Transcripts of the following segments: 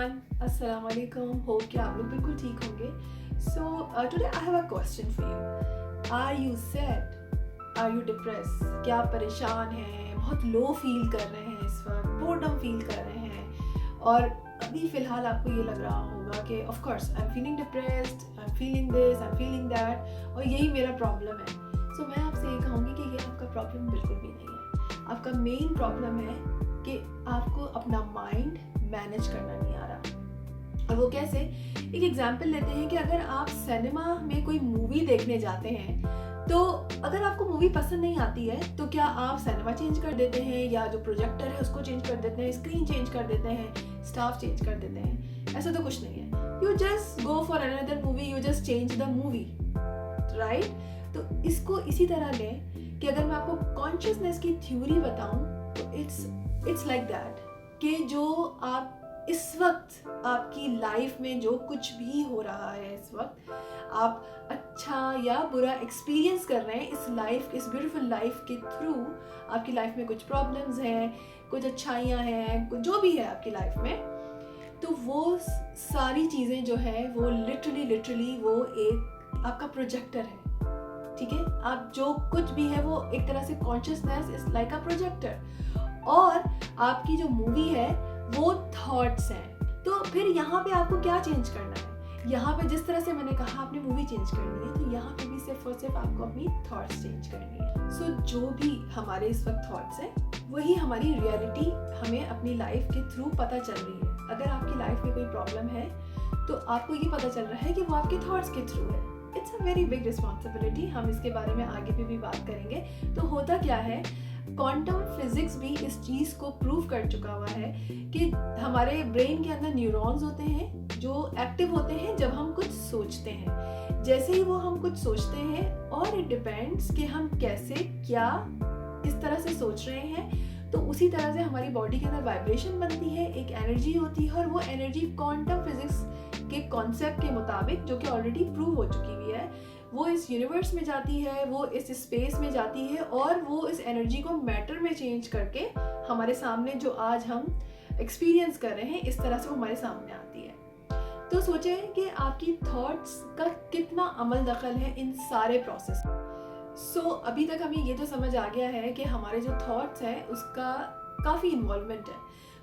Everyone, अस्सलाम वालेकुम। Hope कि आप लोग बिल्कुल ठीक होंगे। So today I have a question for you. Are you sad? Are you depress? क्या आप परेशान हैं, बहुत लो फील कर रहे हैं, इस वक्त बोर्डम फील कर रहे हैं और अभी फ़िलहाल आपको ये लग रहा होगा कि of course I am feeling depressed, I am feeling this, I am feeling that और यही मेरा प्रॉब्लम है। सो मैं आपसे ये कहूँगी कि ये आपका प्रॉब्लम बिल्कुल भी नहीं है। आपका मेन प्रॉब्लम है कि आपको अपना माइंड मैनेज करना नहीं आ रहा। और वो कैसे? एक एग्जांपल लेते हैं कि अगर आप सिनेमा में कोई मूवी देखने जाते हैं तो अगर आपको मूवी पसंद नहीं आती है तो क्या आप सिनेमा चेंज कर देते हैं या जो प्रोजेक्टर है उसको चेंज कर देते हैं, स्क्रीन चेंज कर देते हैं, स्टाफ चेंज कर देते हैं? ऐसा तो कुछ नहीं है। You just go for another movie, you just change the movie, right? तो इसको इसी तरह लें कि अगर मैं आपको कॉन्शियसनेस की थ्योरी बताऊं तो इट्स लाइक दैट कि जो आप इस वक्त आपकी लाइफ में जो कुछ भी हो रहा है, इस वक्त आप अच्छा या बुरा एक्सपीरियंस कर रहे हैं इस ब्यूटीफुल लाइफ के थ्रू। आपकी लाइफ में कुछ प्रॉब्लम्स हैं, कुछ अच्छाइयाँ हैं, कुछ जो भी है आपकी लाइफ में, तो वो सारी चीज़ें जो है वो लिटरली वो एक आपका प्रोजेक्टर है। ठीक है, आप जो कुछ भी है वो एक तरह से consciousness is like a projector और आपकी जो मूवी है वो थॉट्स हैं। तो फिर यहाँ पे आपको क्या चेंज करना है? यहाँ पे जिस तरह से मैंने कहा आपने मूवी चेंज करनी है, तो यहाँ पे भी सिर्फ और सिर्फ आपको अपनी थॉट्स चेंज करनी है। सो जो भी हमारे इस वक्त थॉट्स हैं वही हमारी रियलिटी हमें अपनी लाइफ के थ्रू पता चल रही है। अगर आपकी लाइफ में कोई प्रॉब्लम है तो आपको ये पता चल रहा है कि वो आपके थॉट्स के थ्रू है। It's a very big responsibility. हम इसके बारे में आगे भी बात करेंगे। तो होता क्या है, क्वांटम फिजिक्स भी इस चीज़ को प्रूव कर चुका हुआ है कि हमारे ब्रेन के अंदर न्यूरॉन्स होते हैं जो एक्टिव होते हैं जब हम कुछ सोचते हैं। जैसे ही वो हम कुछ सोचते हैं और इट डिपेंड्स कि हम कैसे क्या किस तरह से सोच रहे हैं, तो उसी तरह से हमारी बॉडी के अंदर वाइब्रेशन बनती है, एक एनर्जी होती है और वो एनर्जी क्वांटम फिजिक्स के कॉन्सेप्ट के मुताबिक, जो कि ऑलरेडी प्रूव हो चुकी हुई है, वो इस यूनिवर्स में जाती है, वो इस स्पेस में जाती है और वो इस एनर्जी को मैटर में चेंज करके हमारे सामने जो आज हम एक्सपीरियंस कर रहे हैं इस तरह से वो हमारे सामने आती है। तो सोचें कि आपकी थॉट्स का कितना अमल दखल है इन सारे प्रोसेस में। सो अभी तक हमें ये तो समझ आ गया है कि हमारे जो थॉट्स हैं उसका काफ़ी इन्वॉल्वमेंट है।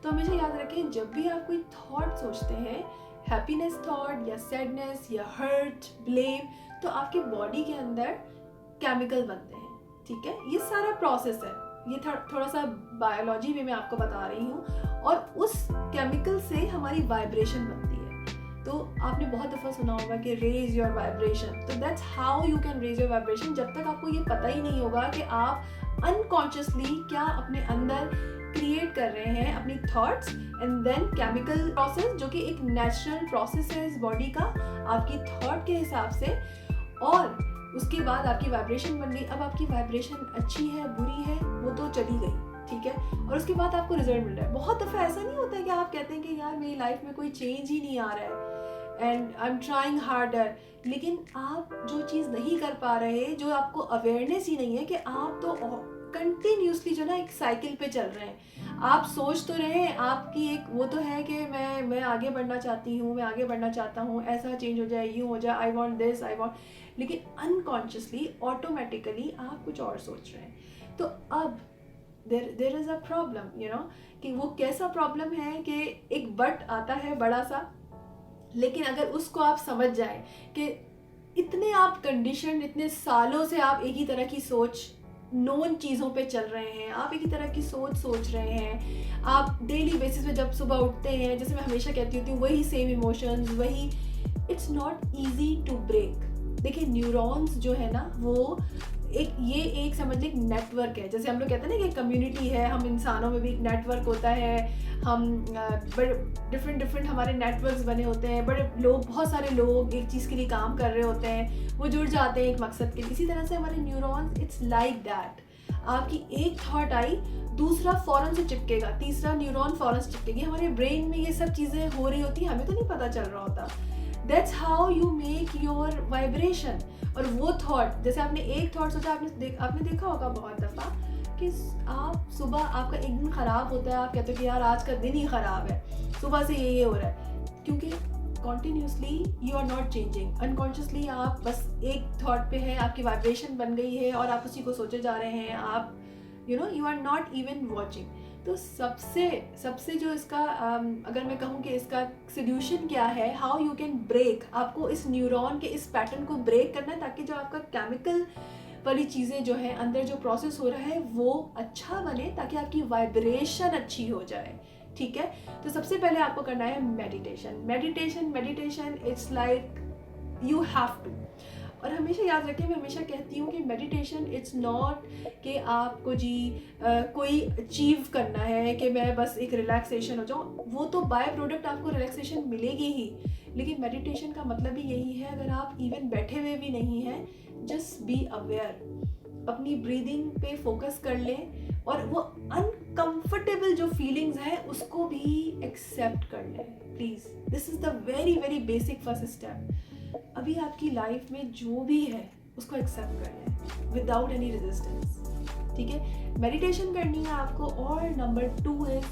तो हमेशा याद रखें, जब भी आप कोई थॉट सोचते हैं, हैप्पीनेस थॉट या सैडनेस या हर्ट, ब्लेम, तो आपके बॉडी के अंदर केमिकल बनते हैं। ठीक है, ये सारा प्रोसेस है। ये थोड़ा सा बायोलॉजी में मैं आपको बता रही हूँ और उस केमिकल से हमारी वाइब्रेशन बनती है। तो आपने बहुत दफ़ा सुना होगा कि रेज योर वाइब्रेशन। तो that's how you can raise your vibration. जब तक आपको ये पता ही नहीं होगा कि आप अनकॉन्शियसली क्या अपने अंदर क्रिएट कर रहे हैं, अपनी thoughts and then chemical process, जो कि एक नेचुरल प्रोसेस है इस बॉडी का, आपकी थॉट के हिसाब से, और उसके बाद आपकी वाइब्रेशन बन गई। अब आपकी वाइब्रेशन अच्छी है, बुरी है, वो तो चली गई, ठीक है, और उसके बाद आपको रिजल्ट मिल रहा है। बहुत दफ़ा ऐसा नहीं होता है कि आप कहते हैं कि यार मेरी लाइफ में कोई चेंज ही नहीं आ रहा है and I am trying harder, लेकिन आप जो चीज़ नहीं कर पा रहे, जो आपको अवेयरनेस ही नहीं है कि आप तो कंटिन्यूसली जो ना एक साइकिल पे चल रहे हैं। आप सोच तो रहे हैं, आपकी एक वो तो है कि मैं आगे बढ़ना चाहती हूँ, मैं आगे बढ़ना चाहता हूँ, ऐसा चेंज हो जाए, यूँ हो जाए, I want this, I want, लेकिन अनकॉन्शियसली ऑटोमेटिकली आप कुछ और सोच रहे हैं। तो अब there is a problem, you know, कि वो कैसा प्रॉब्लम है कि एक बट आता है बड़ा सा, लेकिन अगर उसको आप समझ जाए कि इतने आप कंडीशन, इतने सालों से आप एक ही तरह की सोच, नोन चीज़ों पे चल रहे हैं, आप एक ही तरह की सोच रहे हैं, आप डेली बेसिस पे जब सुबह उठते हैं, जैसे मैं हमेशा कहती होती हूँ, वही सेम इमोशंस, वही, it's not easy to break. देखिए, न्यूरॉन्स जो है ना, वो एक समझ लें नेटवर्क है। जैसे हम लोग कहते हैं ना कि कम्युनिटी है, हम इंसानों में भी एक नेटवर्क होता है, हम बड़े डिफरेंट हमारे नेटवर्क्स बने होते हैं, बड़े लोग, बहुत सारे लोग एक चीज़ के लिए काम कर रहे होते हैं, वो जुड़ जाते हैं एक मकसद के लिए। इसी तरह से हमारे न्यूरॉन्स, इट्स लाइक दैट। आपकी एक थॉट आई, दूसरा फ़ौरन से चिपकेगा, तीसरा न्यूरॉन फ़ौरन से चिपकेगी। हमारे ब्रेन में ये सब चीज़ें हो रही होती हैं, हमें तो नहीं पता चल रहा होता। That's how you make your vibration. और वो थॉट, जैसे आपने एक थॉट सोचा, आपने देखा होगा बहुत दफ़ा कि आप सुबह, आपका एक दिन ख़राब होता है, आप कहते हो कि यार आज का दिन ही ख़राब है, सुबह से ये हो रहा है, क्योंकि continuously you are not changing, unconsciously आप बस एक थॉट पे है, आपकी वाइब्रेशन बन गई है और आप उसी को सोचे जा रहे हैं, आप you are not even watching. तो सबसे जो इसका अगर मैं कहूँ कि इसका सोल्यूशन क्या है, हाउ यू कैन ब्रेक, आपको इस न्यूरॉन के इस पैटर्न को ब्रेक करना है ताकि जो आपका केमिकल वाली चीज़ें जो है अंदर जो प्रोसेस हो रहा है वो अच्छा बने, ताकि आपकी वाइब्रेशन अच्छी हो जाए। ठीक है, तो सबसे पहले आपको करना है meditation. It's like you have to. और हमेशा याद रखें, मैं हमेशा कहती हूँ कि मेडिटेशन इट्स नॉट कि आपको कोई अचीव करना है कि मैं बस एक रिलैक्सेशन हो जाऊँ, वो तो बाय प्रोडक्ट आपको रिलैक्सेशन मिलेगी ही, लेकिन मेडिटेशन का मतलब भी यही है, अगर आप इवन बैठे हुए भी नहीं हैं, जस्ट बी अवेयर, अपनी ब्रीदिंग पे फोकस कर लें और वो अनकंफर्टेबल जो फीलिंग्स हैं उसको भी एक्सेप्ट कर लें please. This is the very very basic first step. अभी आपकी लाइफ में जो भी है उसको एक्सेप्ट कर लें विदाउट एनी रेजिस्टेंस। ठीक है, मेडिटेशन करनी है आपको। और number 2 is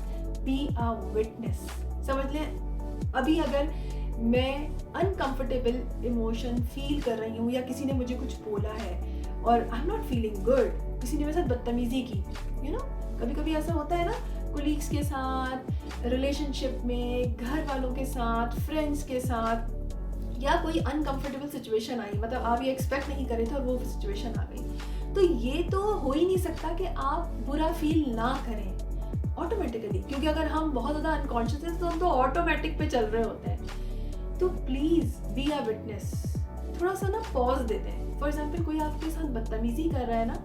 be a witness. समझ लें, अभी अगर मैं अनकंफर्टेबल इमोशन फील कर रही हूँ या किसी ने मुझे कुछ बोला है और I am not feeling good, किसी ने मेरे साथ बदतमीजी की, कभी कभी ऐसा होता है ना, कोलीग्स के साथ, रिलेशनशिप में, घर वालों के साथ, फ्रेंड्स के साथ, या कोई अनकंफर्टेबल सिचुएशन आई, मतलब आप ये एक्सपेक्ट नहीं कर रहे थे और वो सिचुएशन आ गई, तो ये तो हो ही नहीं सकता कि आप बुरा फील ना करें ऑटोमेटिकली, क्योंकि अगर हम बहुत ज़्यादा अनकॉन्शियस हैं तो हम तो ऑटोमेटिक पे चल रहे होते हैं। तो प्लीज़ बी अ विटनेस, थोड़ा सा ना पॉज देते हैं। फॉर एग्जाम्पल, कोई आपके साथ बदतमीजी कर रहा है ना,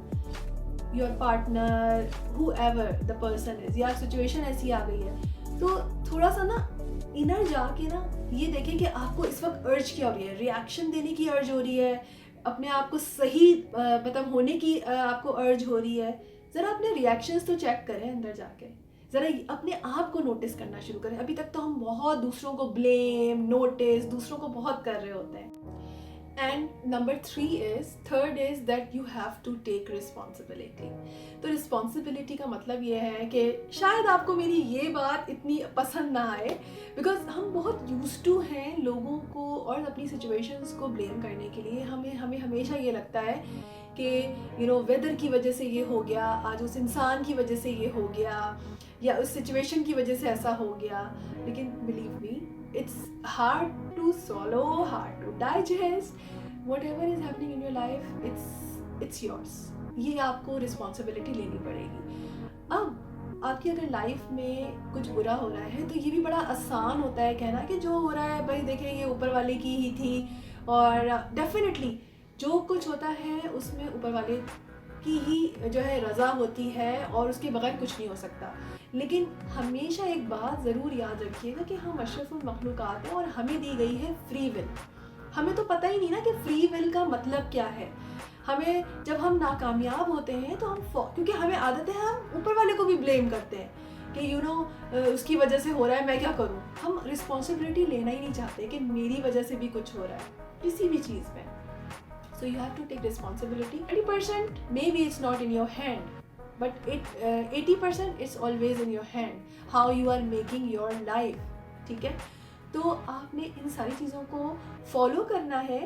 your partner, whoever the person is, या सिचुएशन ऐसी आ गई है, तो थोड़ा सा ना इनर जाके ना ये देखें कि आपको इस वक्त अर्ज क्या हो रही है, रिएक्शन देने की अर्ज हो रही है, अपने आप को सही मतलब होने की आपको अर्ज हो रही है। ज़रा अपने रिएक्शंस तो चेक करें, अंदर जाके ज़रा अपने आप को नोटिस करना शुरू करें। अभी तक तो हम बहुत दूसरों को ब्लेम, नोटिस, दूसरों को बहुत कर रहे होते हैं। And number 3 is that you have to take responsibility. तो रिस्पॉन्सिबिलिटी का मतलब ये है कि शायद आपको मेरी ये बात इतनी पसंद ना आए, बिकॉज हम बहुत यूज्ड टू हैं लोगों को और अपनी सिचुएशंस को ब्लेम करने के लिए। हमें हमेशा ये लगता है कि वेदर की वजह से ये हो गया, आज उस इंसान की वजह से ये हो गया, या उस सिचुएशन की वजह से ऐसा हो गया। लेकिन believe me, it's hard to swallow, hard to digest. Whatever is happening in your life, it's yours. ये आपको रिस्पॉन्सिबिलिटी लेनी पड़ेगी। अब आपकी अगर लाइफ में कुछ बुरा हो रहा है तो ये भी बड़ा आसान होता है कहना कि जो हो रहा है भाई देखें ये ऊपर वाले की ही थी, और डेफिनेटली जो कुछ होता है उसमें ऊपर वाले की ही जो है रज़ा होती है और उसके बगैर कुछ नहीं हो सकता। लेकिन हमेशा एक बात ज़रूर याद रखिएगा कि हम अशरफुल मखलूक़ात हैं और हमें दी गई है फ्री विल। हमें तो पता ही नहीं ना कि फ्री विल का मतलब क्या है। हमें जब हम नाकामयाब होते हैं तो हम क्योंकि हमें आदत है हम ऊपर वाले को भी ब्लेम करते हैं कि उसकी वजह से हो रहा है, मैं क्या करूँ। हम रिस्पॉन्सिबिलिटी लेना ही नहीं चाहते कि मेरी वजह से भी कुछ हो रहा है किसी भी चीज़ में। So you have to take responsibility. 20% maybe it's not in your hand, but 80% it's always in your hand. How you are making your life. ठीक है, तो आपने इन सारी चीज़ों को फॉलो करना है।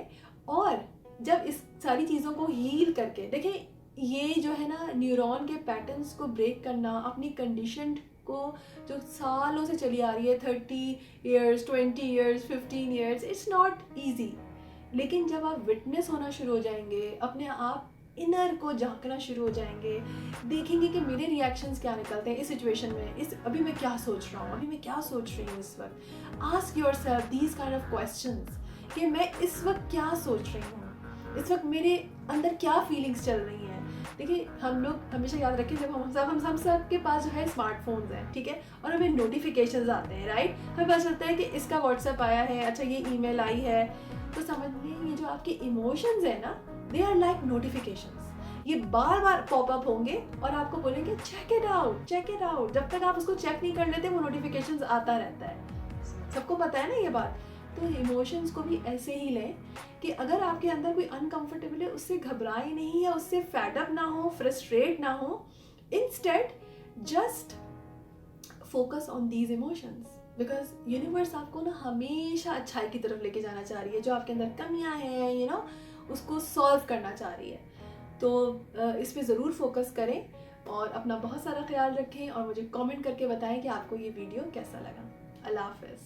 और जब इस सारी चीज़ों को हील करके देखें, ये जो है ना न्यूरॉन के पैटर्न्स को ब्रेक करना, अपनी कंडीशन को जो सालों से चली आ रही है, 30 years, 20 years, 15 years, it's not easy. लेकिन जब आप विटनेस होना शुरू हो जाएंगे, अपने आप इनर को झांकना शुरू हो जाएंगे, देखेंगे कि मेरे रिएक्शंस क्या निकलते हैं इस सिचुएशन में, अभी मैं क्या सोच रहा हूँ, अभी मैं क्या सोच रही हूँ इस वक्त। Ask yourself these kind of questions कि मैं इस वक्त क्या सोच रही हूँ, इस वक्त मेरे अंदर क्या फीलिंग्स चल रही हैं। देखिए, हम लोग हमेशा याद रखें, जब हम सब के पास जो है स्मार्टफोन्स हैं, ठीक है, और हमें नोटिफिकेशंस आते हैं, राइट, हमें पता चलता है कि इसका व्हाट्सएप आया है, अच्छा ये ईमेल आई है, तो समझ लें ये जो आपके इमोशंस है ना, दे आर लाइक नोटिफिकेशंस। ये बार बार पॉपअप होंगे और आपको बोलेंगे check it out, check it out. जब तक आप उसको चेक नहीं कर लेते वो नोटिफिकेशंस आता रहता है। सबको पता है ना ये बात। तो इमोशंस को भी ऐसे ही लें कि अगर आपके अंदर कोई अनकंफर्टेबल है, उससे घबराए नहीं या उससे फैड अप ना हो, फ्रस्ट्रेट ना हो। Instead just focus on these emotions. Because universe आपको ना हमेशा अच्छाई की तरफ लेके जाना चाह रही है। जो आपके अंदर कमियां हैं उसको सॉल्व करना चाह रही है। तो इस पे ज़रूर फोकस करें और अपना बहुत सारा ख्याल रखें और मुझे कमेंट करके बताएं कि आपको ये वीडियो कैसा लगा। अल्लाह हाफ़िज़।